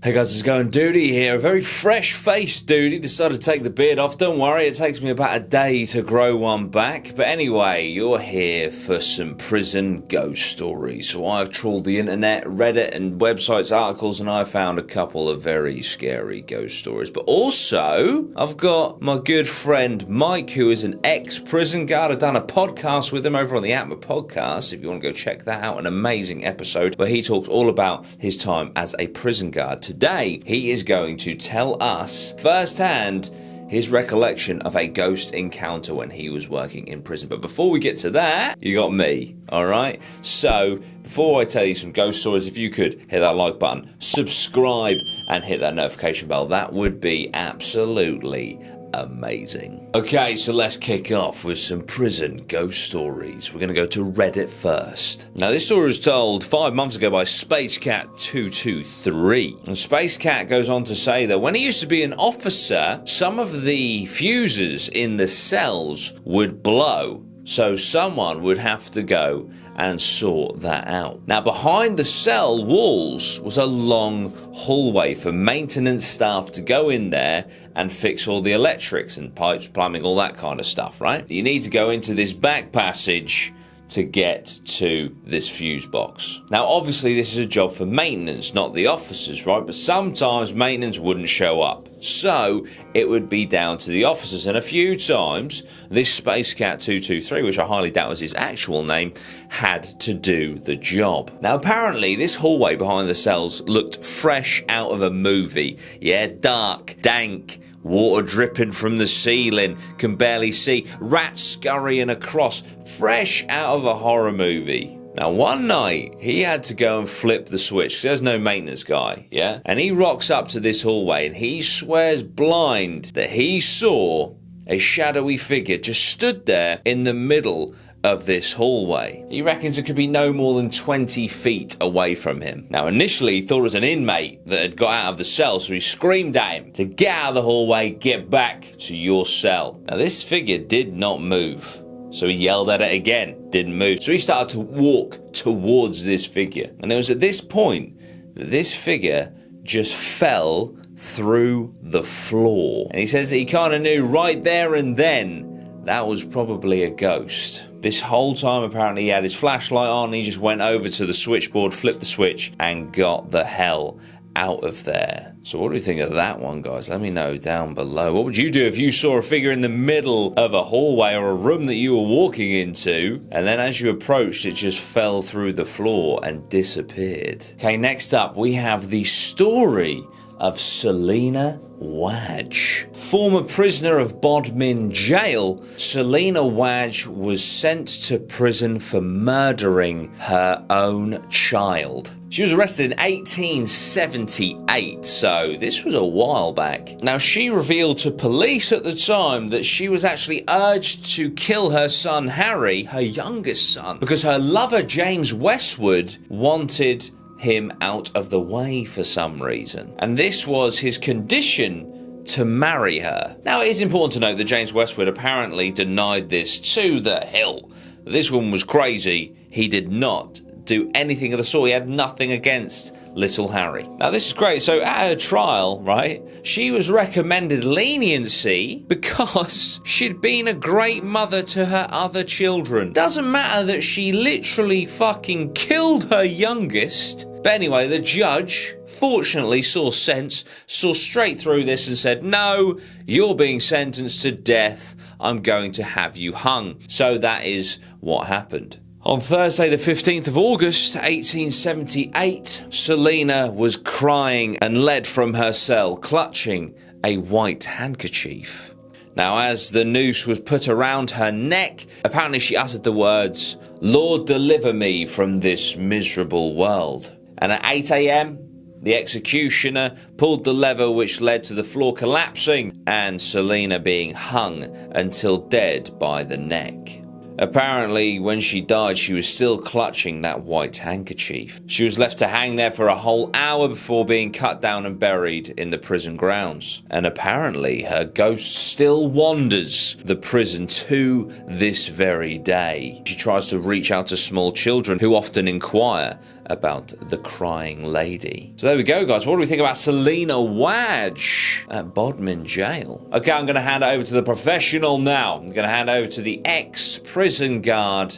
Hey guys, it's going Dudey here. A very fresh-faced Dudey. Decided to take the beard off. Don't worry, it takes me about a day to grow one back. But anyway, you're here for some prison ghost stories. So I've trawled the internet, Reddit and websites, articles, and I found a couple of very scary ghost stories. But also, I've got my good friend Mike, who is an ex-prison guard. I've done a podcast with him over on the Atma Podcast. If you want to go check that out, an amazing episode where he talks all about his time as a prison guard. Today, he is going to tell us firsthand his recollection of a ghost encounter when he was working in prison. But before we get to that, you got me, all right? So, before I tell you some ghost stories, if you could hit that like button, subscribe, and hit that notification bell, that would be absolutely amazing. Okay, so let's kick off with some prison ghost stories. We're going to go to Reddit first. Now, this story was told 5 months ago by SpaceCat223. And SpaceCat goes on to say that when he used to be an officer, some of the fuses in the cells would blow. So someone would have to go and sort that out. Now, behind the cell walls was a long hallway for maintenance staff to go in there and fix all the electrics and pipes, plumbing, all that kind of stuff, right? You need to go into this back passage to get to this fuse box. Now, obviously, this is a job for maintenance, not the officers, right? But sometimes maintenance wouldn't show up. So it would be down to the officers. And a few times, this SpaceCat223, which I highly doubt was his actual name, had to do the job. Now, apparently, this hallway behind the cells looked fresh out of a movie. Yeah, dark, dank, water dripping from the ceiling, can barely see, rats scurrying across, fresh out of a horror movie. Now, one night, he had to go and flip the switch, because there's no maintenance guy, yeah? And he rocks up to this hallway, and he swears blind that he saw a shadowy figure just stood there in the middle of this hallway. He reckons it could be no more than 20 feet away from him. Now, initially, he thought it was an inmate that had got out of the cell, so he screamed at him to get out of the hallway, get back to your cell. Now, this figure did not move, so he yelled at it again, didn't move. So he started to walk towards this figure. And it was at this point that this figure just fell through the floor. And he says that he kind of knew right there and then that was probably a ghost. This whole time, apparently, he had his flashlight on, and he just went over to the switchboard, flipped the switch, and got the hell out of there. So what do you think of that one, guys? Let me know down below. What would you do if you saw a figure in the middle of a hallway or a room that you were walking into, and then as you approached, it just fell through the floor and disappeared? Okay, next up, we have the story of Selena Wadge. Former prisoner of Bodmin jail, Selena Wadge was sent to prison for murdering her own child. She was arrested in 1878, so this was a while back. Now, she revealed to police at the time that she was actually urged to kill her son Harry, her youngest son, because her lover James Westwood wanted him out of the way for some reason. And this was his condition to marry her. Now, it is important to note that James Westwood apparently denied this to the hilt. This woman was crazy. He did not do anything of the sort. He had nothing against little Harry. Now, this is great. So at her trial, right, she was recommended leniency because she'd been a great mother to her other children. Doesn't matter that she literally fucking killed her youngest. But anyway, the judge fortunately saw sense, saw straight through this and said, no, you're being sentenced to death. I'm going to have you hung. So that is what happened. On Thursday, the 15th of August, 1878, Selena was crying and led from her cell, clutching a white handkerchief. Now, as the noose was put around her neck, apparently she uttered the words, "Lord, deliver me from this miserable world." And at 8 a.m., the executioner pulled the lever which led to the floor collapsing and Selena being hung until dead by the neck. Apparently, when she died, she was still clutching that white handkerchief. She was left to hang there for a whole hour before being cut down and buried in the prison grounds. And apparently, her ghost still wanders the prison to this very day. She tries to reach out to small children who often inquire about the crying lady. So there we go, guys. What do we think about Selena Wadge at Bodmin Jail? Okay, I'm going to hand it over to the professional now. I'm going to hand over to the ex-prison guard,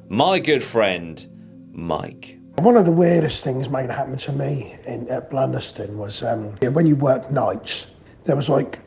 my good friend, Mike. One of the weirdest things made happen to me at Blunderston was when you work nights, there was like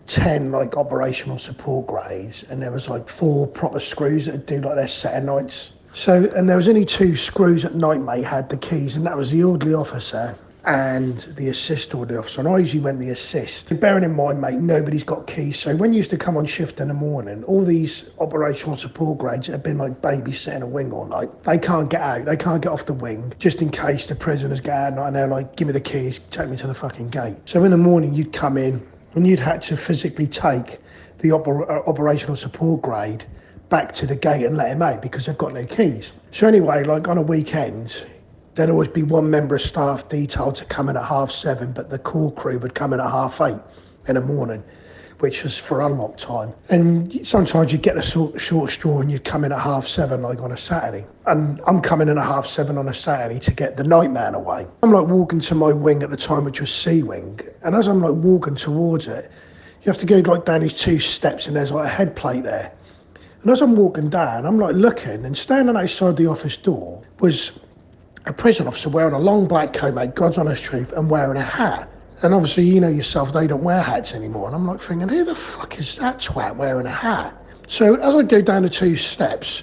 10 like operational support grades, and there was like 4 proper screws that would do like their set of nights. So, and there was only 2 screws at night, mate, had the keys, and that was the orderly officer and the assist orderly officer, and I usually went the assist. Bearing in mind, mate, nobody's got keys, so when you used to come on shift in the morning, all these operational support grades that have been like babysitting a wing all night, they can't get out, they can't get off the wing, just in case the prisoners get out at night and they're like, give me the keys, take me to the fucking gate. So in the morning you'd come in, and you'd had to physically take the operational support grade back to the gate and let him out because they've got no keys. So anyway, like on a weekend, there'd always be one member of staff detailed to come in at 7:30, but the core crew would come in at 8:30 in the morning, which was for unlock time. And sometimes you'd get the short straw and you'd come in at 7:30 like on a Saturday. And I'm coming in at 7:30 on a Saturday to get the night man away. I'm like walking to my wing at the time, which was C wing. And as I'm like walking towards it, you have to go like down these 2 steps and there's like a head plate there. And as I'm walking down, I'm like looking, and standing outside the office door was a prison officer wearing a long black coat, mate, God's honest truth, and wearing a hat. And obviously, you know yourself, they don't wear hats anymore. And I'm like thinking, who the fuck is that twat wearing a hat? So as I go down the 2 steps,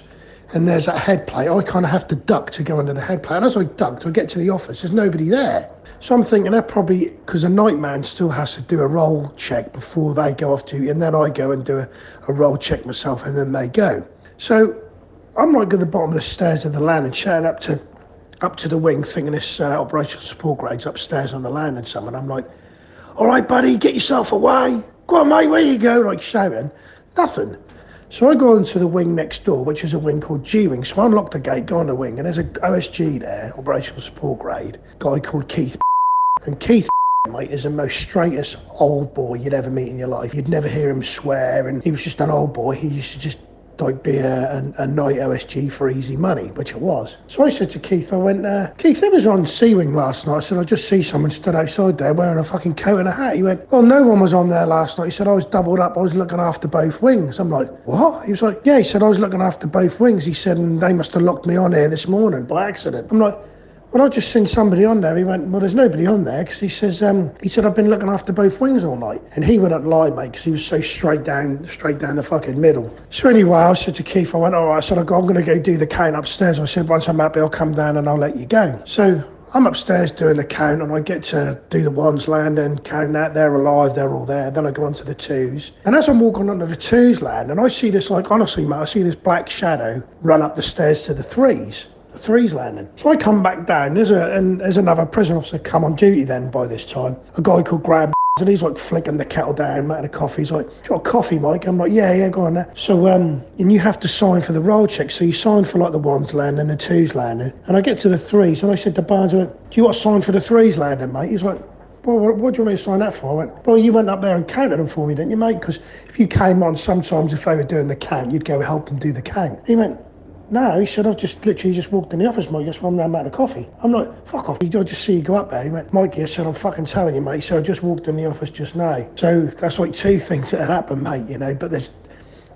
and there's that head plate, I kind of have to duck to go under the head plate. And as I duck, I get to the office, there's nobody there. So I'm thinking they're probably, because a night man still has to do a roll check before they go off duty, and then I go and do a roll check myself, and then they go. So I'm like at the bottom of the stairs of the landing, shouting up to the wing, thinking this operational support grade's upstairs on the landing somewhere. I'm like, all right, buddy, get yourself away. Go on, mate, where you go? Like shouting. Nothing. So I go into the wing next door, which is a wing called G wing. So I unlock the gate, go on the wing, and there's a OSG there, operational support grade, guy called Keith. And Keith, mate, is the most straightest old boy you'd ever meet in your life. You'd never hear him swear, and he was just an old boy. He used to just like be a night OSG for easy money, which it was. So I said to Keith, I went, Keith, I was on C-Wing last night. I said, I just see someone stood outside there wearing a fucking coat and a hat. He went, well, no one was on there last night. He said, I was doubled up. I was looking after both wings. I'm like, what? He was like, yeah, he said, I was looking after both wings. He said, and they must have locked me on here this morning by accident. I'm like, well, I just seen somebody on there. He went, well, there's nobody on there, because he says, he said, I've been looking after both wings all night. And he wouldn't lie, mate, because he was so straight down the fucking middle. So anyway, I said to Keith, I went, all right, I said, I'm going to go do the count upstairs. I said, once I'm happy, I'll come down and I'll let you go. So I'm upstairs doing the count, and I get to do the 1s landing, count that, they're alive, they're all there. Then I go on to the 2s. And as I'm walking onto the 2s landing, I see this, like, honestly, mate, I see this black shadow run up the stairs to the 3s. The 3s landing. So I come back down, there's another prison officer come on duty then by this time, a guy called Graham, and he's like flicking the kettle down, making a coffee. He's like, you got a coffee, Mike? I'm like, yeah, go on there. So and you have to sign for the roll check, so you sign for like the 1s landing, the 2s landing, and I get to the 3s, and I said to Barnes, I went, do you want to sign for the 3s landing, mate? He's like, well, what do you want me to sign that for? I went, well, you went up there and counted them for me, didn't you, mate? Because if you came on, sometimes if they were doing the count, you'd go help them do the count. He went, no, he said, I've just literally walked in the office, Mike, just one round about the coffee. I'm like, fuck off, I just see you go up there. He went, Mikey, I said, I'm fucking telling you, mate. He said, I just walked in the office just now. So that's like 2 things that had happened, mate, you know, but it's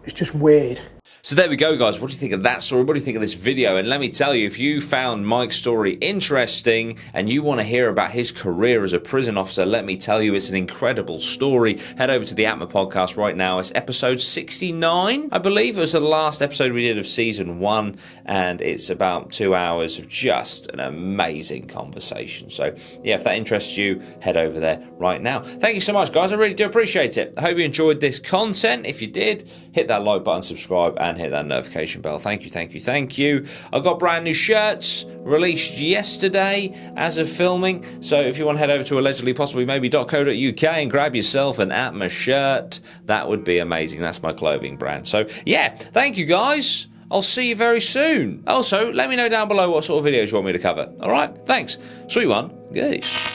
just weird. So there we go, guys. What do you think of that story? What do you think of this video? And let me tell you, if you found Mike's story interesting and you want to hear about his career as a prison officer, let me tell you, it's an incredible story. Head over to the Atma podcast right now. It's episode 69, I believe. It was the last episode we did of season 1, and it's about 2 hours of just an amazing conversation. So yeah, if that interests you, head over there right now. Thank you so much, guys. I really do appreciate it. I hope you enjoyed this content. If you did, hit that like button, subscribe, and hit that notification bell. Thank you. I've got brand new shirts released yesterday as of filming, so if you want to head over to allegedlypossiblymaybe.co.uk and grab yourself an Atma shirt, that would be amazing. That's my clothing brand. So yeah, thank you, guys. I'll see you very soon. Also, let me know down below what sort of videos you want me to cover. Alright, thanks. Sweet one. Peace.